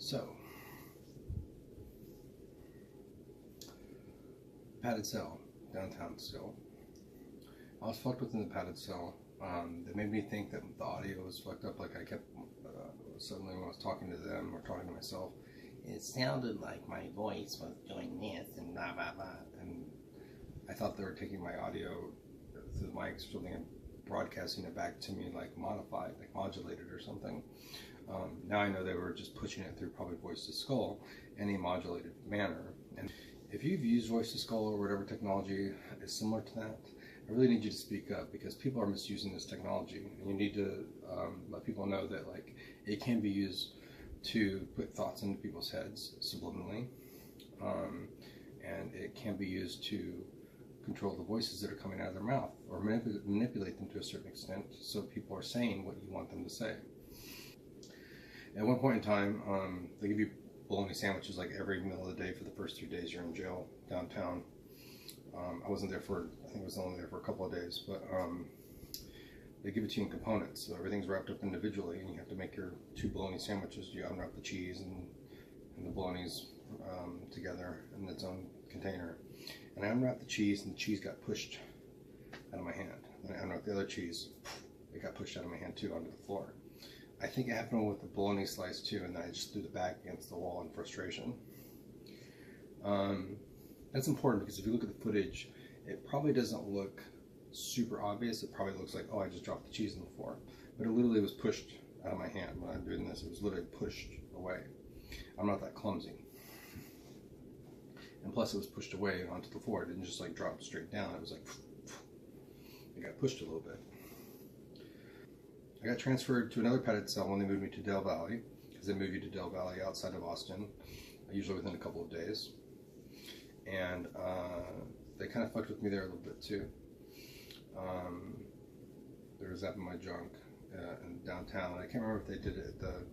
So, padded cell, downtown still. I was fucked within the padded cell. They made me think that the audio was fucked up. Like I kept, suddenly when I was talking to them or talking to myself, it sounded like my voice was doing this and blah, blah, blah. And I thought they were taking my audio through the mics or something and broadcasting it back to me like modified, like modulated or something. Now I know they were just pushing it through probably voice to skull in a modulated manner. And if you've used voice to skull or whatever technology is similar to that, I really need you to speak up, because people are misusing this technology, and you need to let people know that like it can be used to put thoughts into people's heads subliminally, and it can be used to control the voices that are coming out of their mouth, or manipulate them to a certain extent so people are saying what you want them to say. At one point in time, they give you bologna sandwiches like every meal of the day for the first 3 days you're in jail downtown. I wasn't there for, I think I was only there for a couple of days, but they give it to you in components, so everything's wrapped up individually, and you have to make your 2 bologna sandwiches. You unwrap the cheese and the bologna's together in its own container. And I unwrapped the cheese, and the cheese got pushed out of my hand. And I unwrapped the other cheese, it got pushed out of my hand too onto the floor. I think it happened with the bologna slice too, and then I just threw the bag against the wall in frustration. That's important, because if you look at the footage, it probably doesn't look super obvious. It probably looks like, oh, I just dropped the cheese on the floor. But it literally was pushed out of my hand when I'm doing this. It was literally pushed away. I'm not that clumsy. And plus it was pushed away onto the floor. It didn't just like drop straight down. It was like, it got pushed a little bit. I got transferred to another padded cell when they moved me to Del Valley, because they move you to Del Valley outside of Austin, usually within a couple of days. And they kind of fucked with me there a little bit too. There was that in my junk in downtown. I can't remember if they did it at the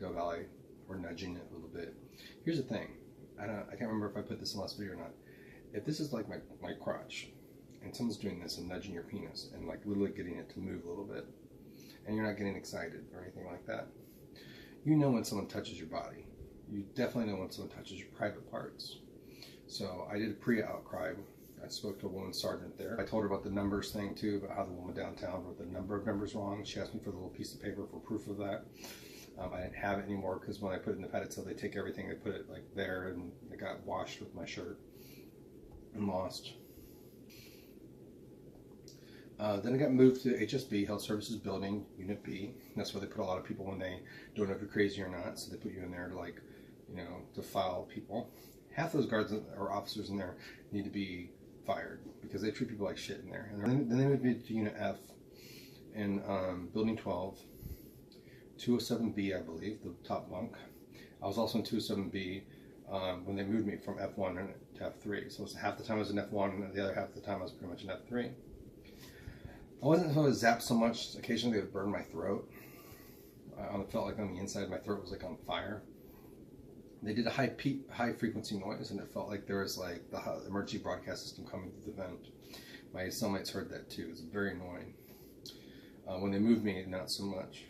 Del Valley or nudging it a little bit. Here's the thing. I can't remember if I put this in the last video or not. If this is like my crotch, and someone's doing this and nudging your penis and like literally getting it to move a little bit, and you're not getting excited or anything like that, you know when someone touches your body. You definitely know when someone touches your private parts. So I did a pre-outcry. I spoke to a woman sergeant there. I told her about the numbers thing too, about how the woman downtown wrote the number of numbers wrong. She asked me for the little piece of paper for proof of that. I didn't have it anymore, because when I put it in the padded cell, they take everything, they put it like there, and it got washed with my shirt and lost. Then I got moved to HSB, Health Services Building, Unit B. That's where they put a lot of people when they don't know if you're crazy or not. So they put you in there to like, you know, to file people. Half those guards or officers in there need to be fired, because they treat people like shit in there. And then they moved me to Unit F in Building 12, 207B, I believe, the top bunk. I was also in 207B when they moved me from F1 to F3. So it was half the time I was in F1, and the other half of the time I was pretty much in F3. I wasn't supposed to zap so much. Occasionally they would burn my throat. I felt like on the inside my throat was like on fire. They did a high frequency noise, and it felt like there was like the emergency broadcast system coming through the vent. My cellmates heard that too. It was very annoying. When they moved me, not so much.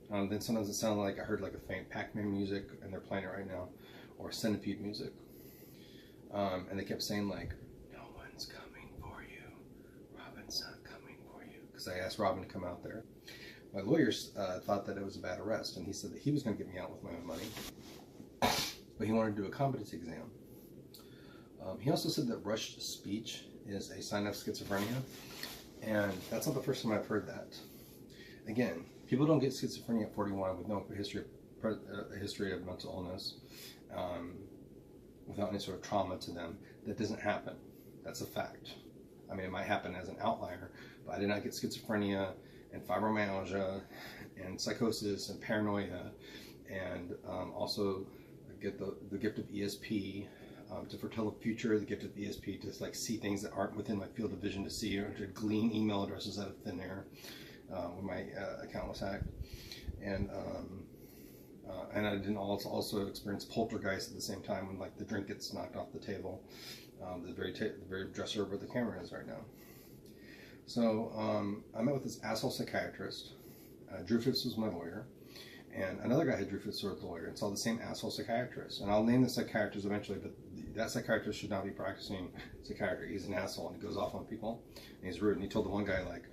Then sometimes it sounded like I heard like a faint Pac-Man music, and they're playing it right now, or Centipede music. And they kept saying like, "No one's coming for you. Robin's not coming for you." Because I asked Robin to come out there. My lawyers thought that it was a bad arrest, and he said that he was going to get me out with my own money. But he wanted to do a competency exam. He also said that rushed speech is a sign of schizophrenia, and that's not the first time I've heard that. Again, people don't get schizophrenia at 41 with no history of mental illness, without any sort of trauma to them. That doesn't happen. That's a fact. I mean, it might happen as an outlier, but I did not get schizophrenia and fibromyalgia and psychosis and paranoia, and also get the gift of ESP to foretell the future, the gift of ESP to like see things that aren't within my field of vision to see, or to glean email addresses out of thin air when my account was hacked. And I didn't also experience poltergeist at the same time, when like the drink gets knocked off the table, the very dresser where the camera is right now. So I met with this asshole psychiatrist. Drew Phipps was my lawyer, And another guy had Drew Phipps as a lawyer and saw the same asshole psychiatrist. And I'll name the psychiatrist eventually, but that psychiatrist should not be practicing psychiatry. He's an asshole and he goes off on people and he's rude. And he told the one guy, like,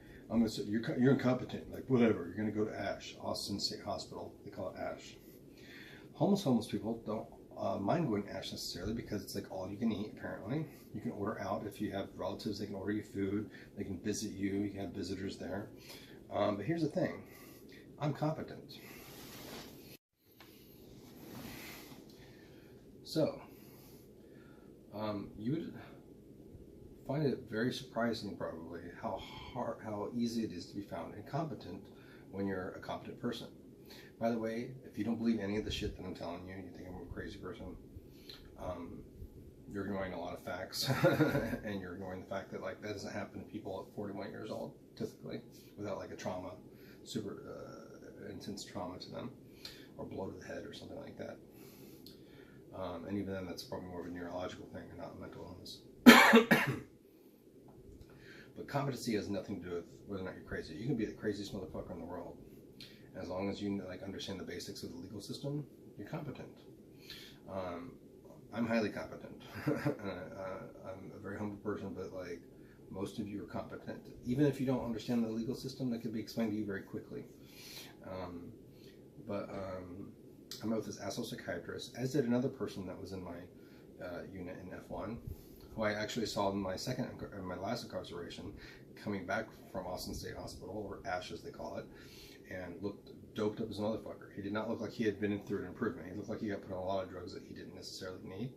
you're incompetent, like, whatever, you're going to go to ASH, Austin State Hospital. They call it ASH. Homeless people don't mind going to ASH necessarily because it's like all you can eat, apparently. You can order out if you have relatives, they can order you food, they can visit you, you can have visitors there. But here's the thing, I'm competent. So, you would find it very surprising probably how easy it is to be found incompetent when you're a competent person. By the way, if you don't believe any of the shit that I'm telling you, you think I'm a crazy person, you're ignoring a lot of facts, and you're ignoring the fact that like that doesn't happen to people at 41 years old, typically, without like a trauma, super intense trauma to them, or blow to the head or something like that. And even then, that's probably more of a neurological thing and not a mental illness. But competency has nothing to do with whether or not you're crazy. You can be the craziest motherfucker in the world. As long as you like understand the basics of the legal system, you're competent. I'm highly competent. I'm a very humble person, but like most of you are competent. Even if you don't understand the legal system, that can be explained to you very quickly. I met with this asshole psychiatrist, as did another person that was in my unit in F1, who I actually saw in my last incarceration, coming back from Austin State Hospital, or ASH as they call it, and looked doped up as a motherfucker. He did not look like he had been through an improvement. He looked like he got put on a lot of drugs that he didn't necessarily need.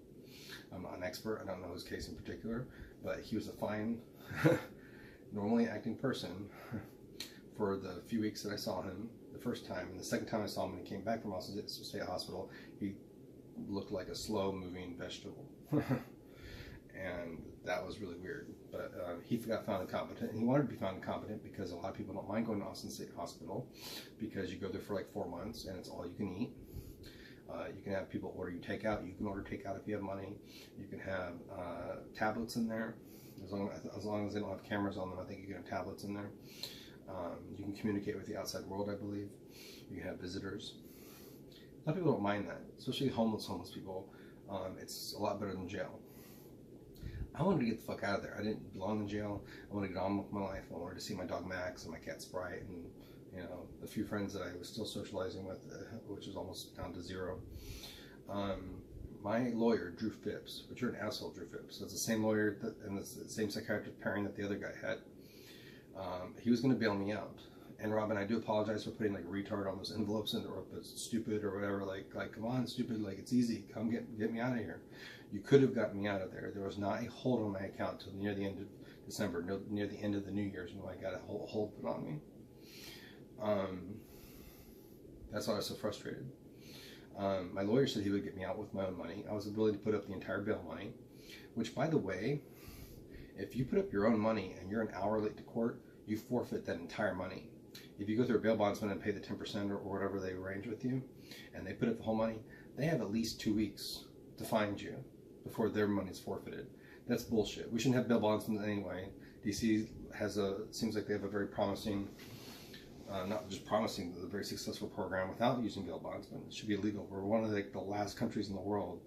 I'm not an expert, I don't know his case in particular, but he was a fine, normally acting person for the few weeks that I saw him the first time. And the second time I saw him when he came back from Austin State Hospital, he looked like a slow-moving vegetable. And that was really weird. But he got found incompetent, and he wanted to be found incompetent because a lot of people don't mind going to Austin State Hospital because you go there for like 4 months and it's all you can eat. You can have people order you takeout. You can order takeout if you have money. You can have tablets in there. As long as they don't have cameras on them, I think you can have tablets in there. You can communicate with the outside world, I believe. You can have visitors. A lot of people don't mind that, especially homeless people. It's a lot better than jail. I wanted to get the fuck out of there. I didn't belong in jail. I wanted to get on with my life. I wanted to see my dog Max and my cat Sprite and, you know, the few friends that I was still socializing with, which is almost down to zero. My lawyer, Drew Phipps, but you're an asshole, Drew Phipps. That's the same lawyer and the same psychiatrist pairing that the other guy had. He was going to bail me out. And Robin, I do apologize for putting like retard on those envelopes and or stupid or whatever. Like come on, stupid. Like it's easy. Come get me out of here. You could have gotten me out of there. There was not a hold on my account till near the end of December, near the end of the New Year's when I got a hold put on me. That's why I was so frustrated. My lawyer said he would get me out with my own money. I was willing to put up the entire bail money, which, by the way, if you put up your own money and you're an hour late to court, you forfeit that entire money. If you go through a bail bondsman and pay the 10% or whatever they arrange with you, and they put up the whole money, they have at least 2 weeks to find you before their money's forfeited. That's bullshit. We shouldn't have bail bondsmen anyway. DC seems like they have a very promising, not just promising, but a very successful program without using bail bondsmen. It should be illegal. We're one of the last countries in the world,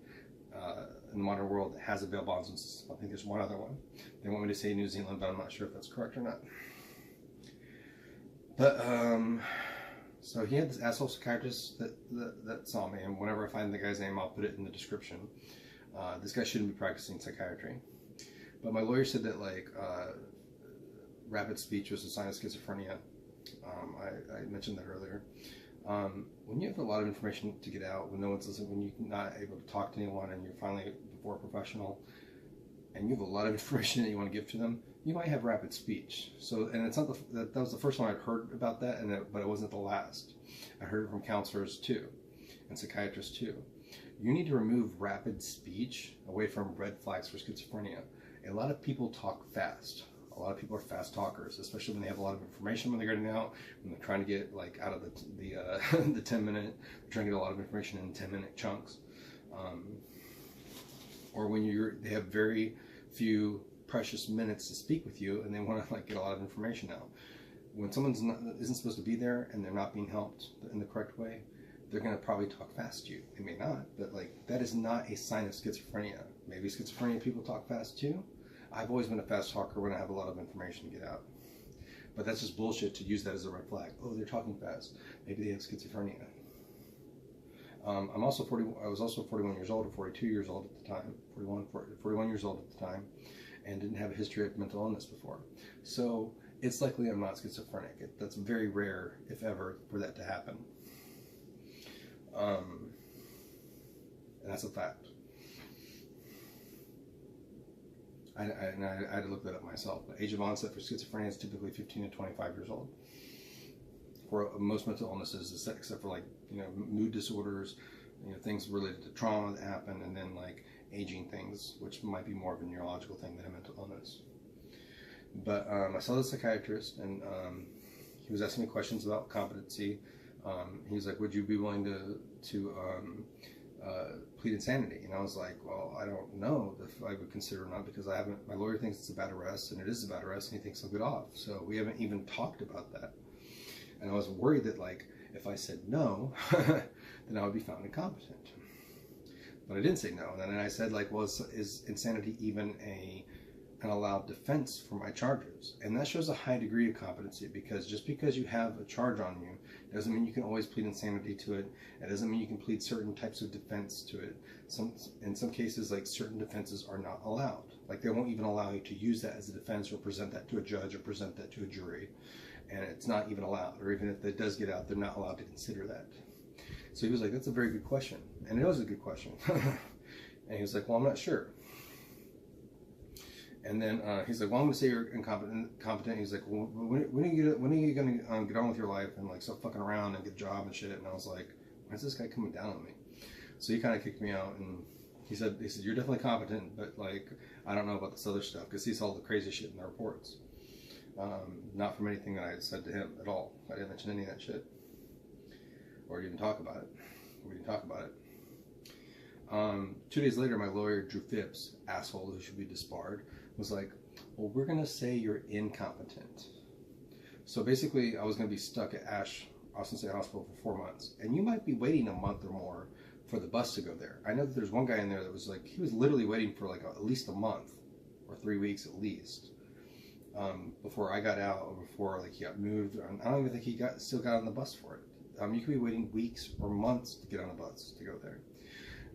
in the modern world, that has a bail bondsman system. I think there's one other one. They want me to say New Zealand, but I'm not sure if that's correct or not. But, so he had this asshole psychiatrist that saw me, and whenever I find the guy's name, I'll put it in the description. This guy shouldn't be practicing psychiatry. But my lawyer said that, like, rapid speech was a sign of schizophrenia. I mentioned that earlier. When you have a lot of information to get out, when no one's listening, when you're not able to talk to anyone, and you're finally before a professional, and you have a lot of information that you want to give to them, you might have rapid speech. So, and it's not that was the first time I'd heard about that, but it wasn't the last. I heard it from counselors too, and psychiatrists too. You need to remove rapid speech away from red flags for schizophrenia. A lot of people talk fast. A lot of people are fast talkers, especially when they have a lot of information when they're getting out, when they're trying to get like out of the 10 minute, they're trying to get a lot of information in 10-minute chunks. Or when they have very few precious minutes to speak with you and they want to like get a lot of information out. When someone isn't supposed to be there and they're not being helped in the correct way, they're going to probably talk fast to you. They may not, but like that is not a sign of schizophrenia. Maybe schizophrenia people talk fast too. I've always been a fast talker when I have a lot of information to get out. But that's just bullshit to use that as a red flag. Oh, they're talking fast. Maybe they have schizophrenia. I'm also 40. I was also 41 years old or 42 years old at the time. 41 years old at the time, and didn't have a history of mental illness before. So it's likely I'm not schizophrenic. That's very rare, if ever, for that to happen. And that's a fact. I had to look that up myself. The age of onset for schizophrenia is typically 15 to 25 years old. For most mental illnesses, except for like, you know, mood disorders, you know, things related to trauma that happen, and then like aging things, which might be more of a neurological thing than a mental illness. But I saw the psychiatrist, and he was asking me questions about competency. He was like, "Would you be willing to plead insanity?" And I was like, "Well, I don't know if I would consider or not, because I haven't. My lawyer thinks it's a bad arrest, and it is a bad arrest, and he thinks I'll get off. So we haven't even talked about that." And I was worried that, like, if I said no, then I would be found incompetent. But I didn't say no. And then I said, like, well, is insanity even an allowed defense for my charges? And that shows a high degree of competency, because just because you have a charge on you doesn't mean you can always plead insanity to it. It doesn't mean you can plead certain types of defense to it. In some cases, like, certain defenses are not allowed. Like, they won't even allow you to use that as a defense or present that to a judge or present that to a jury. And it's not even allowed. Or even if it does get out, they're not allowed to consider that. So he was like, "That's a very good question." And it was a good question. And he was like, "Well, I'm not sure." And then he's like, "Well, I'm going to say you're incompetent." He's like, "Well, when are you going to get on with your life and like stop fucking around and get a job and shit?" And I was like, "Why is this guy coming down on me?" So he kind of kicked me out, and he said, "You're definitely competent, but like, I don't know about this other stuff," because he saw all the crazy shit in the reports. Not from anything that I had said to him at all. I didn't mention any of that shit, or even talk about it. We didn't talk about it. 2 days later, my lawyer, Drew Phipps, asshole who should be disbarred, was like, "Well, we're going to say you're incompetent." So basically, I was going to be stuck at Austin State Hospital for 4 months. And you might be waiting a month or more for the bus to go there. I know that there's one guy in there that was like, he was literally waiting for like at least a month or 3 weeks at least. Before I got out, or before like he got moved. I don't even think he still got on the bus for it. You could be waiting weeks or months to get on a bus to go there.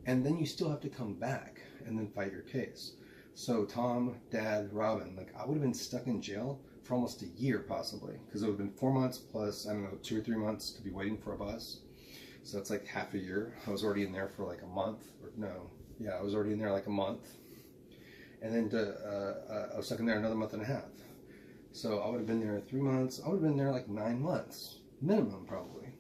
And then you still have to come back and then fight your case. So Tom, Dad, Robin, like, I would have been stuck in jail for almost a year possibly, because it would have been 4 months plus, I don't know, 2 or 3 months to be waiting for a bus. So that's like half a year. I was already in there for like a month, or no, yeah, I was already in there like a month. And then I was stuck in there another month and a half. So I would have been there 3 months. I would have been there like 9 months minimum, probably.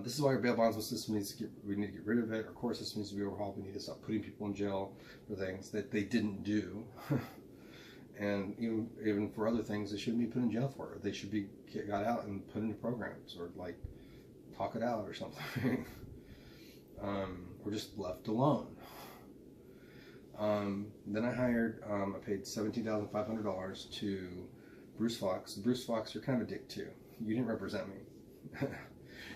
This is why our bail bonds system needs to we need to get rid of it. Our court system needs to be overhauled. We need to stop putting people in jail for things that they didn't do. And even for other things they shouldn't be put in jail for. They should be got out and put into programs, or like talk it out or something. Or just left alone. Then I hired, I paid $17,500 to Bruce Fox. Bruce Fox, you're kind of a dick too. You didn't represent me.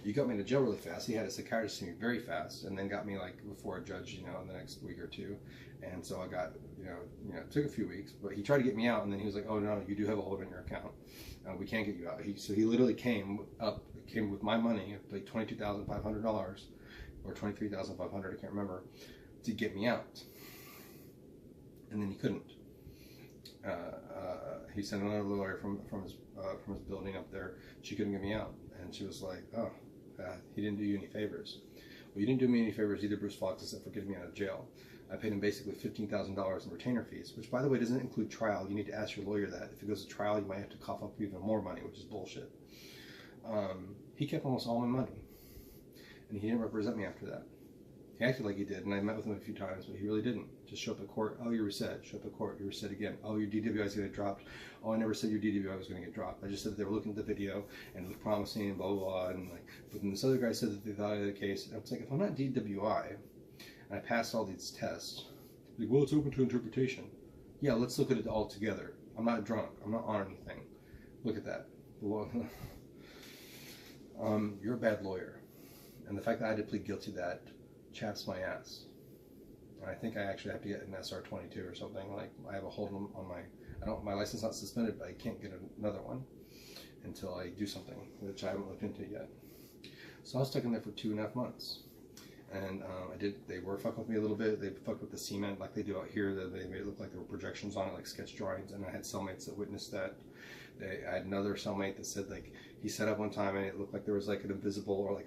You got me to jail really fast. He had a psychiatrist see me very fast, and then got me like before a judge, you know, in the next week or two. And so I got, you know, it took a few weeks, but he tried to get me out, and then he was like, "Oh no, you do have a hold on your account. We can't get you out." So he literally came with my money, like $22,500 or $23,500, I can't remember, to get me out. And then he couldn't. He sent another lawyer from his building up there. She couldn't get me out, and she was like, "Oh, he didn't do you any favors." Well, you didn't do me any favors either, Bruce Fox, except for getting me out of jail. I paid him basically $15,000 in retainer fees, which, by the way, doesn't include trial. You need to ask your lawyer that. If it goes to trial, you might have to cough up even more money, which is bullshit. He kept almost all my money, and he didn't represent me after that. He acted like he did, and I met with him a few times, but he really didn't. Just show up at court. "Oh, you're reset." Show up at court. You're reset again. "Oh, your DWI is going to get dropped." "Oh, I never said your DWI was going to get dropped. I just said that they were looking at the video and it looked promising and blah, blah, blah." And like, but then this other guy said that they thought of the case. And I was like, if I'm not DWI and I passed all these tests, like, "Well, it's open to interpretation." Yeah, let's look at it all together. I'm not drunk. I'm not on anything. Look at that. you're a bad lawyer. And the fact that I had to plead guilty to that chaps my ass. And I think I actually have to get an SR-22 or something. Like, I have a hold on my license not suspended, but I can't get another one until I do something, which I haven't looked into yet. So I was stuck in there for 2.5 months. And they were fucking with me a little bit. They fucked with the cement like they do out here. They made it look like there were projections on it, like sketch drawings. And I had cellmates that witnessed that. I had another cellmate that said, like, he set up one time and it looked like there was like an invisible or like